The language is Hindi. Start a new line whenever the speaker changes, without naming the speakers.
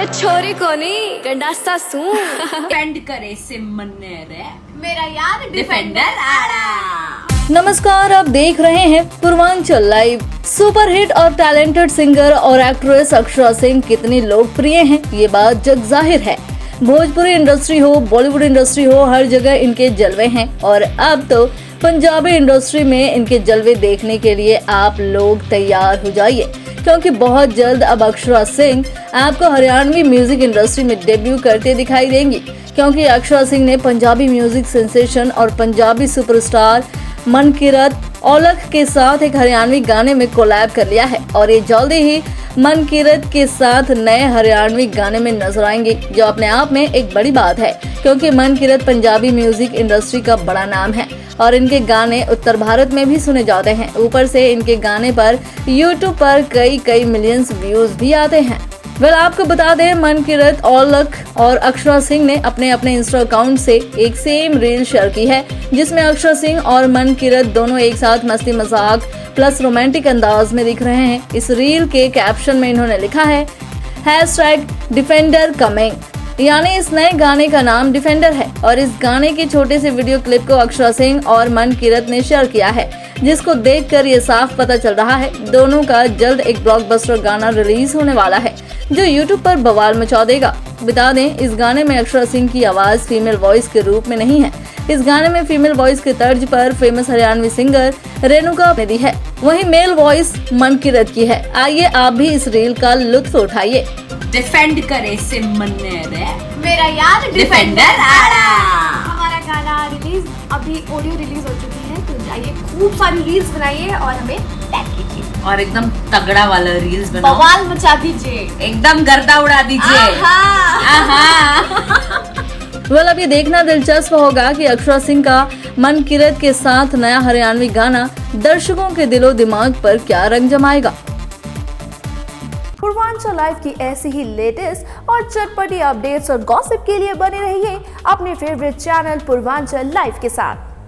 ये छोरी कोनी गंडासा सू
डिफेंड करे से मन्ने रे
मेरा यार
डिफेंडर आड़ा।
नमस्कार, आप देख रहे हैं पूर्वांचल लाइव। सुपरहिट और टैलेंटेड सिंगर और एक्ट्रेस अक्षरा सिंह कितनी लोकप्रिय हैं, ये बात जग जाहिर है। भोजपुरी इंडस्ट्री हो, बॉलीवुड इंडस्ट्री हो, हर जगह इनके जलवे हैं और अब तो पंजाबी इंडस्ट्री में इनके जलवे देखने के लिए आप लोग तैयार हो जाइए, क्योंकि बहुत जल्द अब अक्षरा सिंह आपको हरियाणवी म्यूजिक इंडस्ट्री में डेब्यू करते दिखाई देंगी, क्योंकि अक्षरा सिंह ने पंजाबी म्यूजिक सेंसेशन और पंजाबी सुपरस्टार मनकीरत औलख के साथ एक हरियाणवी गाने में कोलैब कर लिया है और ये जल्दी ही मनकीरत के साथ नए हरियाणवी गाने में नजर आएंगे, जो अपने आप में एक बड़ी बात है, क्योंकि मनकीरत पंजाबी म्यूजिक इंडस्ट्री का बड़ा नाम है और इनके गाने उत्तर भारत में भी सुने जाते हैं। ऊपर से इनके गाने पर यूट्यूब पर कई मिलियंस व्यूज भी आते हैं। आपको बता दें, मनकीरत औलख और अक्षरा सिंह ने अपने इंस्टा अकाउंट से एक सेम रील शेयर की है, जिसमें अक्षरा सिंह और मनकीरत दोनों एक साथ मस्ती मजाक प्लस रोमांटिक अंदाज में दिख रहे हैं। इस रील के कैप्शन में इन्होंने लिखा है #डिफेंडर कमिंग, यानी इस नए गाने का नाम डिफेंडर है और इस गाने के छोटे से वीडियो क्लिप को अक्षरा सिंह और मनकीरत ने शेयर किया है, जिसको देखकर ये साफ पता चल रहा है दोनों का जल्द एक ब्लॉकबस्टर गाना रिलीज होने वाला है, जो यूट्यूब पर बवाल मचा देगा। बता दें, इस गाने में अक्षरा सिंह की आवाज फीमेल वॉइस के रूप में नहीं है। इस गाने में फीमेल वॉइस के तर्ज पर फेमस हरियाणवी सिंगर रेणुका ने दी है, वहीं मेल वॉइस मनकीरत की है। आइए आप भी इस रील का लुत्फ उठाइए।
डिफेंड करे से मन्ने रे
मेरा यार
डिफेंडर आड़ा।
हमारा गाना रिलीज, अभी ऑडियो रिलीज हो चुकी है, तो जाइए खूब सारी रील्स बनाइए और हमें टैग कीजिए
और एकदम तगड़ा वाला रील्स बनाओ,
बवाल मचा दीजिए,
एकदम गर्दा उड़ा दीजिए।
अब ये देखना दिलचस्प होगा कि अक्षरा सिंह का मनकीरत के साथ नया हरियाणवी गाना दर्शकों के दिलो दिमाग पर क्या रंग जमाएगा।
पूर्वांचल लाइव की ऐसी ही लेटेस्ट और चटपटी अपडेट्स और गॉसिप के लिए बने रहिए अपने फेवरेट चैनल पूर्वांचल लाइव के साथ।